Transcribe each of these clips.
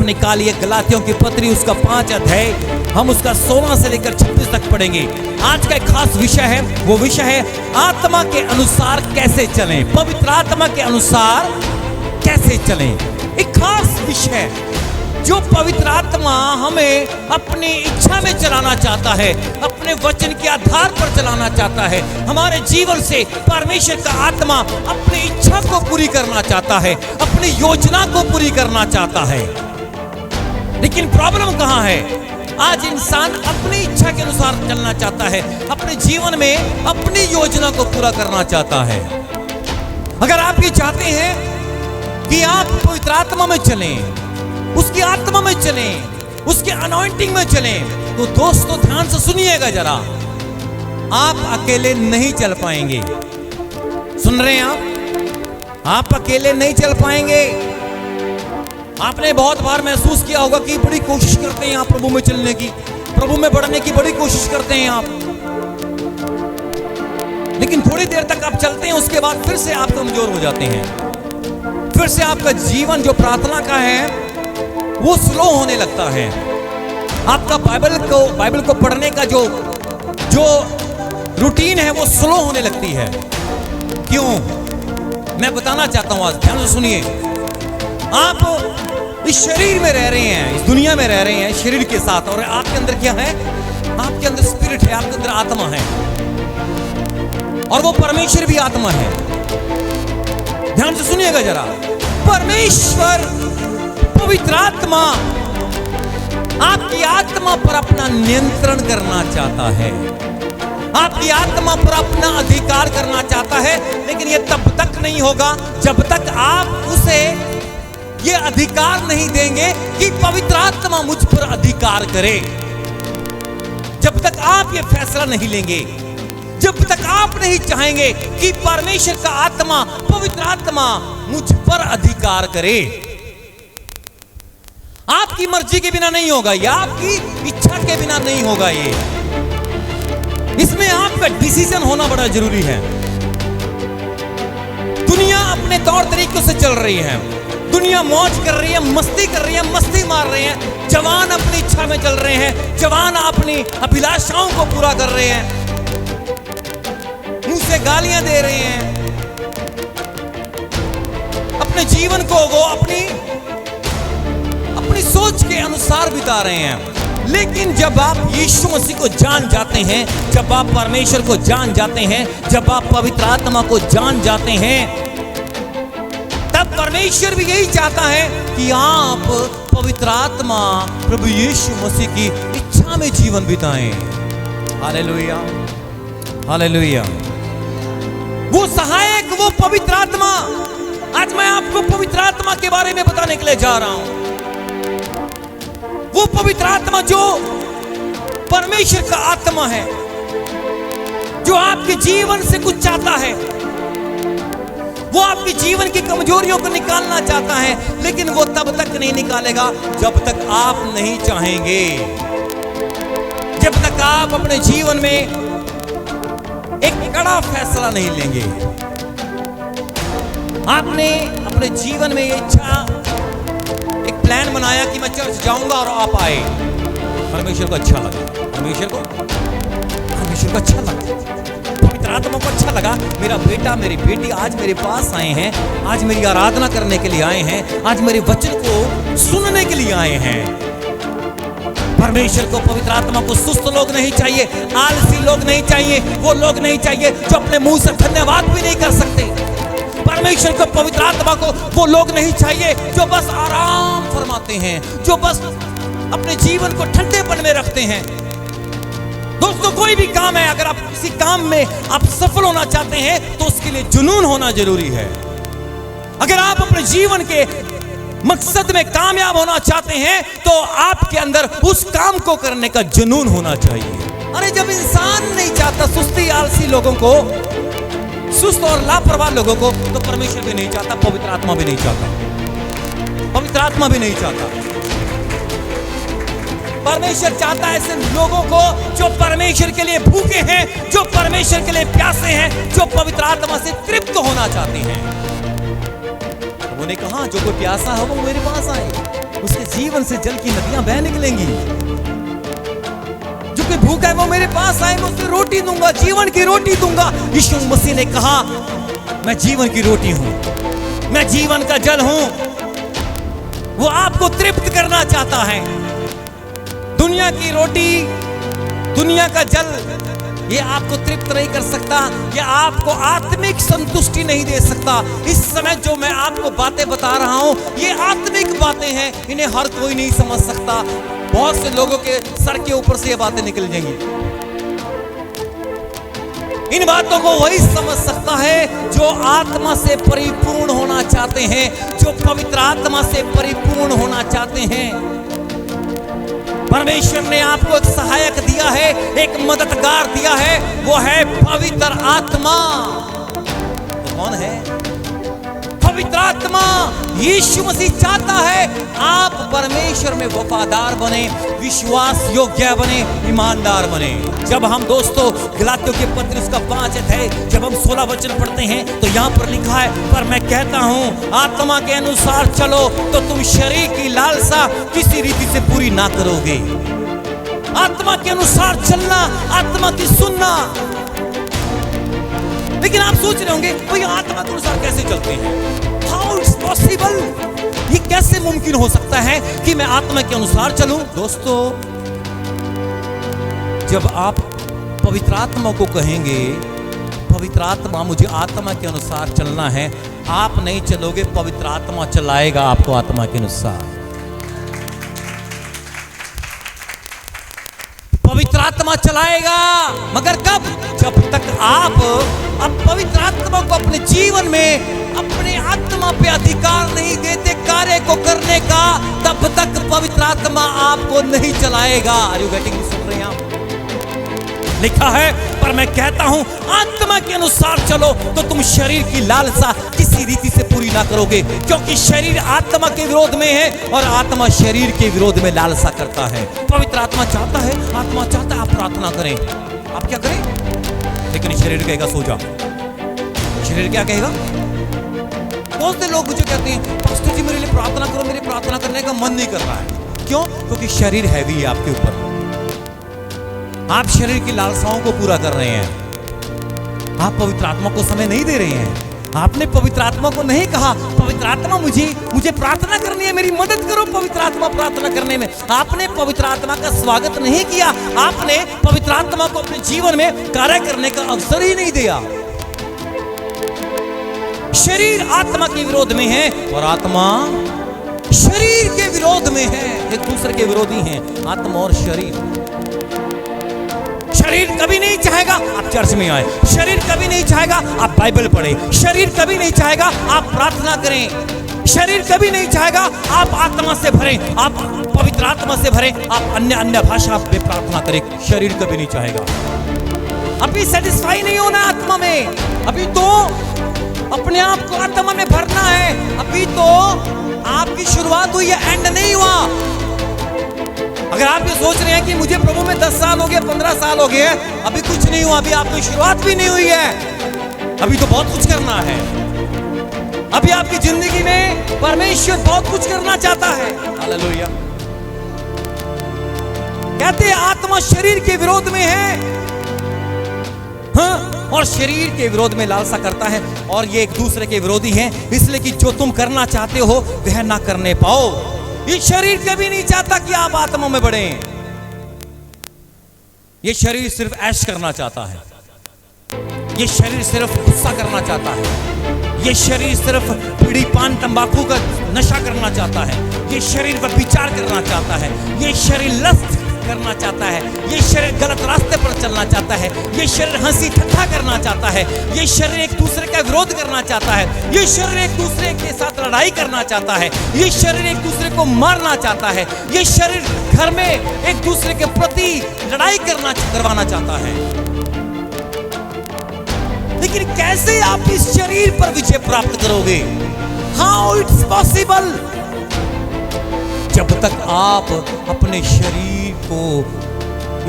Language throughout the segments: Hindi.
निकालिए गलातियों की पत्री उसका 5 अध्याय, हम उसका 16 से लेकर 26 तक पढ़ेंगे। आज का एक खास विषय है, वो विषय है आत्मा के अनुसार कैसे चलें, पवित्र आत्मा के अनुसार कैसे चलें। एक खास विषय है जो पवित्र आत्मा हमें अपनी इच्छा में चलाना चाहता है, अपने वचन के आधार पर चलाना चाहता है। हमारे जीवन से परमेश्वर का आत्मा अपनी इच्छा को पूरी करना चाहता है, अपनी योजना को पूरी करना चाहता है। लेकिन प्रॉब्लम कहाँ है? आज इंसान अपनी इच्छा के अनुसार चलना चाहता है, अपने जीवन में अपनी योजना को पूरा करना चाहता है। अगर आप ये चाहते हैं कि आप पवित्र आत्मा में चलें, उसकी आत्मा में चलें, उसके अनॉइंटिंग में चलें, तो दोस्तों ध्यान से सुनिएगा जरा, आप अकेले नहीं चल पाएंगे। सुन रहे हैं आप अकेले नहीं चल पाएंगे। आपने बहुत बार महसूस किया होगा कि बड़ी कोशिश करते हैं आप प्रभु में चलने की, प्रभु में बढ़ने की बड़ी कोशिश करते हैं आप, लेकिन थोड़ी देर तक आप चलते हैं, उसके बाद फिर से आप कमजोर हो जाते हैं। फिर से आपका जीवन जो प्रार्थना का है वो स्लो होने लगता है। आपका बाइबल को पढ़ने का जो रूटीन है वो स्लो होने लगती है। क्यों? मैं बताना चाहता हूं, आज ध्यान से सुनिए। आप इस शरीर में रह रहे हैं, इस दुनिया में रह रहे हैं शरीर के साथ, और आपके अंदर क्या है? आपके अंदर स्पिरिट है, आपके अंदर आत्मा है, और वो परमेश्वर भी आत्मा है। ध्यान से सुनिएगा जरा, परमेश्वर पवित्र आत्मा आपकी आत्मा पर अपना नियंत्रण करना चाहता है, आपकी आत्मा पर अपना अधिकार करना चाहता है। लेकिन यह तब तक नहीं होगा जब तक आप उसे यह अधिकार नहीं देंगे कि पवित्र आत्मा मुझ पर अधिकार करे। जब तक आप यह फैसला नहीं लेंगे, जब तक आप नहीं चाहेंगे कि परमेश्वर का आत्मा, पवित्र आत्मा मुझ पर अधिकार करे। आपकी मर्जी के बिना नहीं होगा, या आपकी इच्छा के बिना नहीं होगा। ये इसमें आपका डिसीजन होना बड़ा जरूरी है। दुनिया अपने तौर तरीकों से चल रही है, दुनिया मौज कर रही है, मस्ती कर रही है, मस्ती मार रहे हैं। जवान अपनी इच्छा में चल रहे हैं, जवान अपनी अभिलाषाओं को पूरा कर रहे हैं, मुंह से गालियां दे रहे हैं, अपने जीवन को वो अपनी सोच के अनुसार बिता रहे हैं। लेकिन जब आप यीशु मसीह को जान जाते हैं, जब आप परमेश्वर को जान जाते हैं, जब आप पवित्र आत्मा को जान जाते हैं, तब परमेश्वर भी यही चाहता है कि आप पवित्र आत्मा प्रभु यीशु मसीह की इच्छा में जीवन बिताएं। Hallelujah, hallelujah. वो सहायक, वो पवित्र आत्मा, आज मैं आपको पवित्र आत्मा के बारे में बताने के लिए जा रहा हूं। वो पवित्र आत्मा जो परमेश्वर का आत्मा है, जो आपके जीवन से कुछ चाहता है, वो आपके जीवन की कमजोरियों को निकालना चाहता है। लेकिन वो तब तक नहीं निकालेगा जब तक आप नहीं चाहेंगे, जब तक आप अपने जीवन में एक कड़ा फैसला नहीं लेंगे। आपने अपने जीवन में ये इच्छा, एक प्लान बनाया कि मैं चर्च जाऊंगा, और आप आए, परमेश्वर को अच्छा लगा, परमेश्वर को अच्छा लगा, पवित्र आत्मा को अच्छा लगा। मेरा बेटा, मेरी बेटी आज मेरे पास आए हैं, आज मेरी आराधना करने के लिए आए हैं, आज मेरे वचन को सुनने के लिए आए हैं। परमेश्वर को, पवित्र आत्मा को सुस्त लोग नहीं चाहिए, आलसी लोग नहीं चाहिए, वो लोग नहीं चाहिए जो अपने मुंह से धन्यवाद भी नहीं कर सकते। परमेश्वर को, पवित्र आत्मा को वो लोग नहीं चाहिए जो बस आराम फरमाते हैं, जो बस अपने जीवन को ठंडेपन में रखते हैं। दोस्तों, कोई भी काम है, अगर आप किसी काम में आप सफल होना चाहते हैं तो उसके लिए जुनून होना जरूरी है। अगर आप अपने जीवन के मकसद में कामयाब होना चाहते हैं तो आपके अंदर उस काम को करने का जुनून होना चाहिए। अरे जब इंसान नहीं चाहता सुस्ती, आलसी लोगों को, सुस्त और लापरवाह लोगों को, तो परमेश्वर भी नहीं चाहता, पवित्र आत्मा भी नहीं चाहता, पवित्र आत्मा भी नहीं चाहता। परमेश्वर चाहता है ऐसे लोगों को जो परमेश्वर के लिए भूखे हैं, जो परमेश्वर के लिए प्यासे हैं, जो पवित्र आत्मा से तृप्त होना चाहते हैं। उन्होंने कहा जो कोई प्यासा हो वो मेरे पास आए, उसके जीवन से जल की नदियां बह निकलेंगी। जो कोई भूखा है वो मेरे पास आए, मैं उसे रोटी दूंगा, जीवन की रोटी दूंगा। यीशु मसीह ने कहा मैं जीवन की रोटी हूं, मैं जीवन का जल हूं। वो आपको तृप्त करना चाहता है। दुनिया की रोटी, दुनिया का जल ये आपको तृप्त नहीं कर सकता, ये आपको आत्मिक संतुष्टि नहीं दे सकता। इस समय जो मैं आपको बातें बता रहा हूं ये आत्मिक बातें हैं, इन्हें हर कोई नहीं समझ सकता। बहुत से लोगों के सर के ऊपर से ये बातें निकल जाएंगी। इन बातों को वही समझ सकता है जो आत्मा से परिपूर्ण होना चाहते हैं, जो पवित्र आत्मा से परिपूर्ण होना चाहते हैं। परमेश्वर ने आपको एक सहायक दिया है, एक मददगार दिया है, वो है पवित्र आत्मा। तो कौन है पवित्र आत्मा? यीशु मसीह चाहता है आप परमेश्वर में वफादार बने, विश्वास योग्य बने, ईमानदार बने। जब हम दोस्तों गलातियों के पत्र उसका 5 अध्याय जब हम 16 वचन पढ़ते हैं तो यहाँ पर लिखा है, पर मैं कहता हूँ आत्मा के अनुसार चलो तो तुम शरीर की लालसा किसी रीति से पूरी ना करोगे। आत्मा के अनुसार चलना, आत्मा की सुनना। लेकिन आप सोच रहे होंगे भाई आत्मा के अनुसार कैसे चलते हैं? How it's possible? ये कैसे मुमकिन हो सकता है कि मैं आत्मा के अनुसार चलूं? दोस्तों जब आप पवित्र आत्मा को कहेंगे पवित्र आत्मा मुझे आत्मा के अनुसार चलना है, आप नहीं चलोगे, पवित्र आत्मा चलाएगा आपको आत्मा के अनुसार। पवित्र आत्मा चलाएगा, मगर कब? जब तक आप पवित्र आत्मा को अपने जीवन में, अपने आत्मा पे अधिकार नहीं देते कार्य को करने का, तब तक पवित्र आत्मा आपको नहीं चलाएगा। Are you getting? सुन रहे हैं आप? लिखा है, पर मैं कहता हूं आत्मा के अनुसार चलो तो तुम शरीर की लालसा किसी रीति से पूरी ना करोगे, क्योंकि शरीर आत्मा के विरोध में है और आत्मा शरीर के विरोध में लालसा करता है। पवित्र आत्मा चाहता है, आत्मा चाहता है आप प्रार्थना करें, आप क्या करें? लेकिन शरीर कहेगा सो जा। शरीर क्या कहेगा? बहुत से लोग मुझे कहते हैं पास्टर जी मेरे लिए प्रार्थना करो, मेरे प्रार्थना करने का मन नहीं कर रहा है। क्यों? क्योंकि शरीर हैवी है आपके ऊपर, आप शरीर की लालसाओं को पूरा कर रहे हैं, आप पवित्र आत्मा को समय नहीं दे रहे हैं। आपने पवित्र आत्मा को नहीं कहा पवित्र आत्मा मुझे प्रार्थना करनी है, मेरी मदद करो पवित्र आत्मा प्रार्थना करने में। आपने पवित्र आत्मा का स्वागत नहीं किया, आपने पवित्र आत्मा को अपने जीवन में कार्य करने का अवसर ही नहीं दिया। शरीर आत्मा के विरोध में है और आत्मा शरीर के विरोध में है। एक दूसरे के विरोधी हैं आत्मा और शरीर। शरीर कभी नहीं चाहेगा आप चर्च में आए, शरीर कभी नहीं चाहेगा आप बाइबल पढ़ें, शरीर कभी नहीं चाहेगा आप प्रार्थना करें, शरीर कभी नहीं चाहेगा आप आत्मा से भरें, आप पवित्र आत्मा से भरें, आप अन्य भाषा में प्रार्थना करें। शरीर कभी नहीं चाहेगा। अभी सेटिस्फाई नहीं होना आत्मा में, अभी तो अपने आप को आत्मा में भरना है, अभी तो आपकी शुरुआत हुई है, एंड नहीं हुआ। अगर आप ये सोच रहे हैं कि मुझे प्रभु में 10 साल हो गए, 15 साल हो गए, अभी कुछ नहीं हुआ, अभी आपकी शुरुआत भी नहीं हुई है, अभी तो बहुत कुछ करना है। अभी आपकी जिंदगी में परमेश्वर बहुत कुछ करना चाहता है। हालेलुया। कहते हैं आत्मा शरीर के विरोध में है, हाँ, और शरीर के विरोध में लालसा करता है, और ये एक दूसरे के विरोधी हैं, इसलिए कि जो तुम करना चाहते हो वह ना करने पाओ। ये शरीर कभी नहीं चाहता कि आप आत्मा में बढ़ें। ये शरीर सिर्फ ऐश करना चाहता है, ये शरीर सिर्फ गुस्सा करना चाहता है, ये शरीर सिर्फ बीड़ी पान तंबाकू का नशा करना चाहता है, ये शरीर पर विचार करना चाहता है, ये शरीर लस्ट करना चाहता है, ये शरीर गलत रास्ते पर चलना चाहता है, ये शरीर हंसी ठट्ठा करना चाहता है, ये शरीर एक दूसरे का विरोध करना चाहता है, ये शरीर एक दूसरे के साथ लड़ाई करना चाहता है, ये शरीर एक दूसरे को मारना चाहता है, ये शरीर घर में एक दूसरे के प्रति लड़ाई करवाना चाहता है। लेकिन कैसे आप इस शरीर पर विजय प्राप्त करोगे? How it's possible? जब तक आप अपने शरीर को,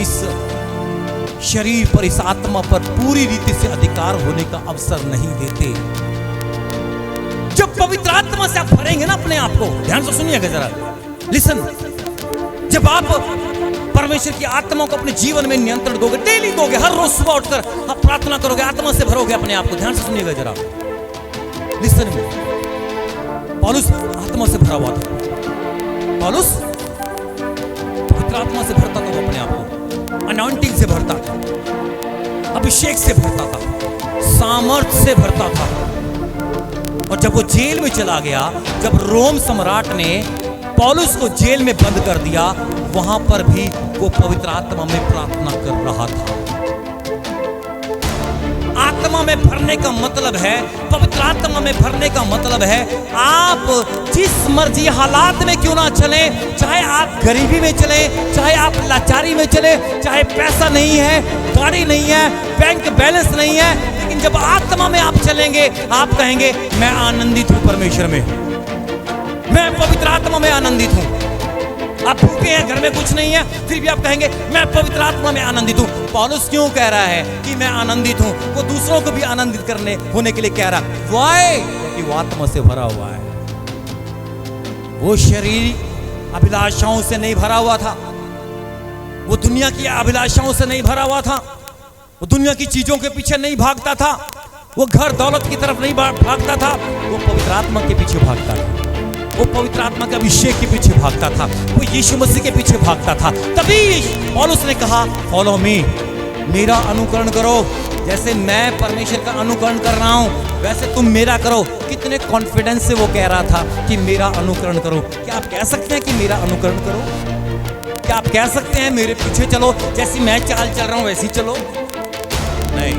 इस शरीर पर, इस आत्मा पर पूरी रीति से अधिकार होने का अवसर नहीं देते। जब पवित्र आत्मा से आप भरेंगे ना अपने आप को, ध्यान से सुनिएगा जरा, लिसन, जब आप परमेश्वर की आत्मा को अपने जीवन में नियंत्रण दोगे, डेली दोगे, हर रोज सुबह उठकर आप प्रार्थना करोगे, आत्मा से भरोगे अपने आप को। ध्यान से सुनिएगा जरा, लिसन। पौलुस आत्मा से भरा हुआ था। पौलुस पवित्र आत्मा से भरता था, वो अपने आप को अनॉइंटिंग से भरता था, अभिषेक से भरता था, सामर्थ्य से भरता था। और जब वो जेल में चला गया, जब रोम सम्राट ने पौलुस को जेल में बंद कर दिया, वहां पर भी वो पवित्र आत्मा में प्रार्थना कर रहा था। आत्मा में भरने का मतलब है, पवित्र आत्मा में भरने का मतलब है, आप जिस मर्जी हालात में क्यों ना चले, चाहे आप गरीबी में चले, चाहे आप लाचारी में चले, चाहे पैसा नहीं है, गाड़ी नहीं है, बैंक बैलेंस नहीं है, लेकिन जब आत्मा में आप चलेंगे, आप कहेंगे मैं आनंदित हूं परमेश्वर में, मैं पवित्र आत्मा में आनंदित हूं। आप भूखे हैं, घर में कुछ नहीं है, फिर भी आप कहेंगे मैं पवित्र आत्मा में आनंदित हूं। पौलुस क्यों कह रहा है कि मैं आनंदित हूं? वो दूसरों को भी आनंदित करने होने के लिए कह रहा है। वाई? क्योंकि वो आत्मा से भरा हुआ है। वो शरीर अभिलाषाओं से नहीं भरा हुआ था, वो दुनिया की अभिलाषाओं से नहीं भरा हुआ था, वो दुनिया की चीजों के पीछे नहीं भागता था, वो घर दौलत की तरफ नहीं भागता था, वो पवित्र आत्मा के पीछे भागता था, वो पवित्र आत्मा के अभिषेक के पीछे भागता था, वो यीशु मसीह के पीछे भागता था। तभी पौलुस ने कहा फॉलो मी, मेरा अनुकरण करो, जैसे मैं परमेश्वर का अनुकरण कर रहा हूं वैसे तुम मेरा करो। कितने कॉन्फिडेंस से वो कह रहा था कि मेरा अनुकरण करो। क्या आप कह सकते हैं कि मेरा अनुकरण करो? क्या आप कह सकते हैं मेरे पीछे चलो, जैसी मैं चाल चल रहा हूं वैसी चलो? नहीं,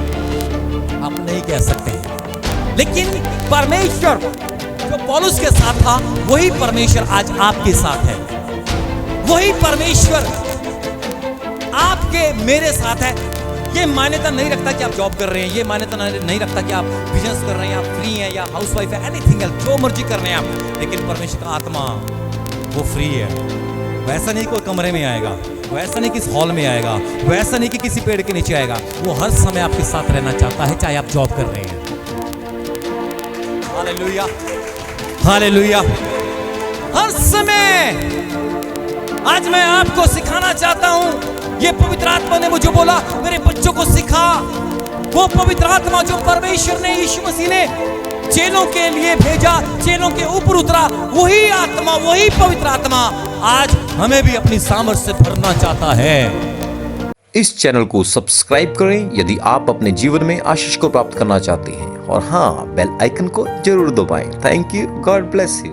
आप नहीं कह सकते हैं। लेकिन परमेश्वर जो पौलुस के साथ था, वही परमेश्वर आज आपके साथ है। वही परमेश्वर आपके मेरे साथ है। ये मान्यता नहीं रखता कि आप जॉब कर रहे हैं, ये मान्यता नहीं रखता कि आप बिजनेस कर रहे हैं, आप फ्री हैं या हाउसवाइफ है, एनीथिंग एल्स, जो मर्जी कर रहे हैं आप, लेकिन परमेश्वर का आत्मा वो फ्री है। वैसा नहीं कोई कमरे में आएगा, वैसा नहीं किसी हॉल में आएगा, वैसा नहीं कि किसी पेड़ के नीचे आएगा। वो हर समय आपके साथ रहना चाहता है, चाहे आप जॉब कर रहे हैं। Hallelujah, hallelujah. हर समय आज मैं आपको सिखाना चाहता हूं, ये पवित्र आत्मा ने मुझे बोला मेरे बच्चों को सिखा। वो पवित्र आत्मा जो परमेश्वर ने, यीशु मसीह ने चेलों के लिए भेजा, चेलों के ऊपर उतरा, वही आत्मा, वही पवित्र आत्मा आज हमें भी अपनी सामर्थ्य से भरना चाहता है। इस चैनल को सब्सक्राइब करें यदि आप अपने जीवन में आशीष को प्राप्त करना चाहते हैं, और हाँ, बेल आइकन को जरूर दबाएं। Thank you, God bless you.